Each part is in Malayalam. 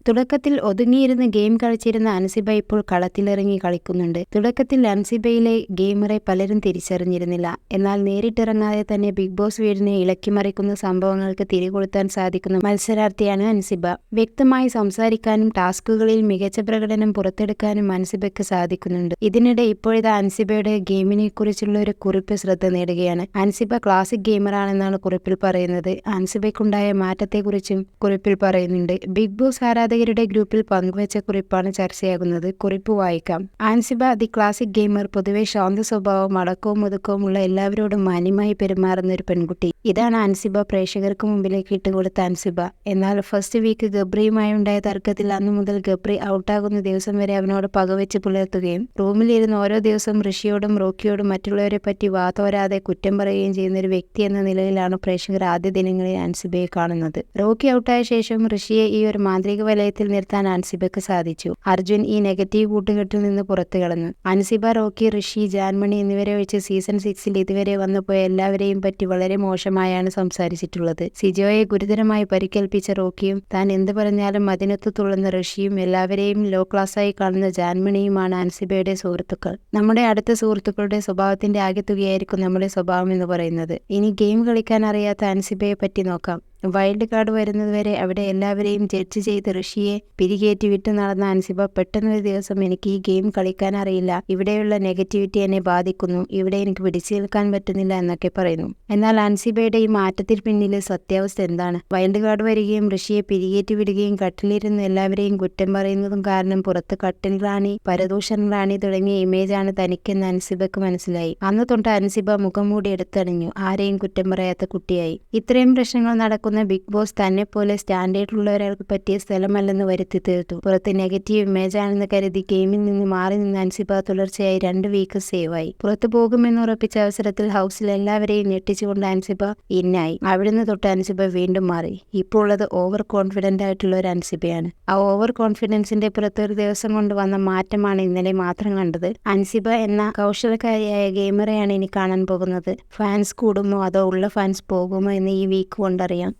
തുടക്കത്തിൽ ഒതുങ്ങിയിരുന്ന് ഗെയിം കളിച്ചിരുന്ന അൻസിബ ഇപ്പോൾ കളത്തിലിറങ്ങി കളിക്കുന്നുണ്ട്. തുടക്കത്തിൽ അൻസിബയിലെ ഗെയിമറെ പലരും തിരിച്ചറിഞ്ഞിരുന്നില്ല. എന്നാൽ നേരിട്ടിറങ്ങാതെ തന്നെ ബിഗ് ബോസ് വീടിനെ ഇളക്കിമറിക്കുന്ന സംഭവങ്ങൾക്ക് തിരികൊളുത്താൻ സാധിക്കുന്ന മത്സരാർത്ഥിയാണ് അൻസിബ. വ്യക്തമായി സംസാരിക്കാനും ടാസ്കുകളിൽ മികച്ച പ്രകടനം പുറത്തെടുക്കാനും അൻസിബയ്ക്ക് സാധിക്കുന്നുണ്ട്. ഇതിനിടെ ഇപ്പോഴത്തെ അൻസിബയുടെ ഗെയിമിനെ കുറിച്ചുള്ള ഒരു കുറിപ്പ് ശ്രദ്ധ നേടുകയാണ്. അൻസിബ ക്ലാസിക് ഗെയിമറാണെന്നാണ് കുറിപ്പിൽ പറയുന്നത്. അൻസിബയ്ക്കുണ്ടായ മാറ്റത്തെക്കുറിച്ചും കുറിപ്പിൽ പറയുന്നുണ്ട്. ബിഗ് ബോസ് ആരാധകരുടെ ഗ്രൂപ്പിൽ പങ്കുവച്ച കുറിപ്പാണ് ചർച്ചയാകുന്നത്. കുറിപ്പ് വായിക്കാം. Ansiba the classic gamer. പൊതുവെ ശാന്ത സ്വഭാവവും അടക്കവും ഒതുക്കവുമുള്ള എല്ലാവരോടും മാന്യമായി പെരുമാറുന്ന ഒരു പെൺകുട്ടി. ഇതാണ് അൻസിബ പ്രേക്ഷകർക്ക് മുമ്പിലേക്ക് ഇട്ടുകൊടുത്ത അൻസിബ. എന്നാൽ ഫസ്റ്റ് വീക്ക് ഗബ്രിയുമായി ഉണ്ടായ തർക്കത്തിൽ അന്നു മുതൽ ഗബ്രി ഔട്ടാകുന്ന ദിവസം വരെ അവനോട് പകവെച്ച് പുലർത്തുകയും റൂമിലിരുന്ന് ഓരോ ദിവസവും ഋഷിയോടും റോക്കിയോടും മറ്റുള്ളവരെ പറ്റി വാതോരാതെ കുറ്റം പറയുകയും ചെയ്യുന്ന ഒരു വ്യക്തി എന്ന നിലയിലാണ് പ്രേക്ഷകർ ആദ്യ ദിനങ്ങളിൽ അൻസിബയെ കാണുന്നത്. റോക്കി ഔട്ടായ ശേഷം ഋഷിയെ ഈ ഒരു മാന്ത്രിക വലയത്തിൽ നിർത്താൻ അൻസിബയ്ക്ക് സാധിച്ചു. അർജുൻ ഈ നെഗറ്റീവ് കൂട്ടുകെട്ടിൽ നിന്ന് പുറത്തു കടന്നു. അൻസിബ, റോക്കി, ഋഷി, ജാൻമണി എന്നിവരെ വെച്ച് സീസൺ 6 ഇതുവരെ വന്നുപോയ എല്ലാവരെയും പറ്റി വളരെ മോശമായാണ് സംസാരിച്ചിട്ടുള്ളത്. സിജോയെ ഗുരുതരമായി പരിക്കേൽപ്പിച്ച റോക്കിയും താൻ എന്ത് പറഞ്ഞാലും അതിനൊത്തു തുള്ളുന്ന ഋഷിയും എല്ലാവരെയും ലോ ക്ലാസ്സായി കാണുന്ന ജാൻമണിയുമാണ് അൻസിബയുടെ സുഹൃത്തുക്കൾ. നമ്മുടെ അടുത്ത സുഹൃത്തുക്കളുടെ സ്വഭാവത്തിന്റെ ആകെത്തുകയായിരിക്കും നമ്മുടെ സ്വഭാവം എന്ന് പറയുന്നത്. ഇനി ഗെയിം കളിക്കാൻ അറിയാത്ത അൻസിബയെ പറ്റി നോക്കാം. വൈൽഡ് കാർഡ് വരുന്നതുവരെ അവിടെ എല്ലാവരെയും ജഡ്ജ് ചെയ്ത് ഋഷിയെ പിരികേറ്റി വിട്ടു നടന്ന അൻസിബ പെട്ടെന്നൊരു ദിവസം എനിക്ക് ഈ ഗെയിം കളിക്കാൻ അറിയില്ല, ഇവിടെയുള്ള നെഗറ്റിവിറ്റി എന്നെ ബാധിക്കുന്നു, ഇവിടെ എനിക്ക് പിടിച്ചു നിൽക്കാൻ പറ്റുന്നില്ല എന്നൊക്കെ പറയുന്നു. എന്നാൽ അൻസിബയുടെ ഈ മാറ്റത്തിൽ പിന്നിലെ സത്യാവസ്ഥ എന്താണ്? വൈൽഡ് കാർഡ് വരികയും ഋഷിയെ പിരികേറ്റി വിടുകയും കട്ടിലിരുന്ന് എല്ലാവരെയും കുറ്റം പറയുന്നതും കാരണം പുറത്ത് കട്ടിൽ റാണി, പരദൂഷൺ റാണി തുടങ്ങിയ ഇമേജാണ് തനിക്കെന്ന് അൻസിബയ്ക്ക് മനസ്സിലായി. അന്ന് തൊട്ട് അൻസിബ മുഖംമൂടി എടുത്തണിഞ്ഞു. ആരെയും കുറ്റം പറയാത്ത കുട്ടിയായി. ഇത്രയും പ്രശ്നങ്ങൾ നടക്കുന്ന ബിഗ് ബോസ് തന്നെ പോലെ സ്റ്റാൻഡേർഡുള്ള ഒരാൾക്ക് പറ്റിയ സ്ഥലമല്ലെന്ന് വരുത്തി തീർത്തു. പുറത്ത് നെഗറ്റീവ് ഇമേജ് ആണെന്ന് കരുതി ഗെയിമിൽ നിന്ന് മാറി നിന്ന് അൻസിബ തുടർച്ചയായി 2 വീക്ക് സേവായി. പുറത്തു പോകുമെന്ന് ഉറപ്പിച്ച അവസരത്തിൽ ഹൗസിൽ എല്ലാവരെയും ഞെട്ടിച്ചുകൊണ്ട് അൻസിബ ഇന്നായി. അവിടുന്ന് തൊട്ട് അൻസിബ വീണ്ടും മാറി. ഇപ്പോൾ ഉള്ളത് ഓവർ കോൺഫിഡന്റ് ആയിട്ടുള്ള ഒരു അൻസിബയാണ്. ആ ഓവർ കോൺഫിഡൻസിന്റെ പുറത്ത് ഒരു ദിവസം കൊണ്ട് വന്ന മാറ്റമാണ് ഇന്നലെ മാത്രം കണ്ടത്. അൻസിബ എന്ന കൗശലക്കാരിയായ ഗെയിമറെയാണ് ഇനി കാണാൻ പോകുന്നത്. ഫാൻസ് കൂടുമോ അതോ ഉള്ള ഫാൻസ് പോകുമോ എന്ന് ഈ വീക്ക് കൊണ്ടറിയാം.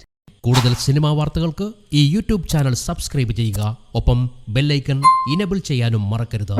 കൂടുതൽ സിനിമാ വാർത്തകൾക്ക് ഈ യൂട്യൂബ് ചാനൽ സബ്സ്ക്രൈബ് ചെയ്യുക. ഒപ്പം ബെല്ലൈക്കൺ ഇനേബിൾ ചെയ്യാനും മറക്കരുത്.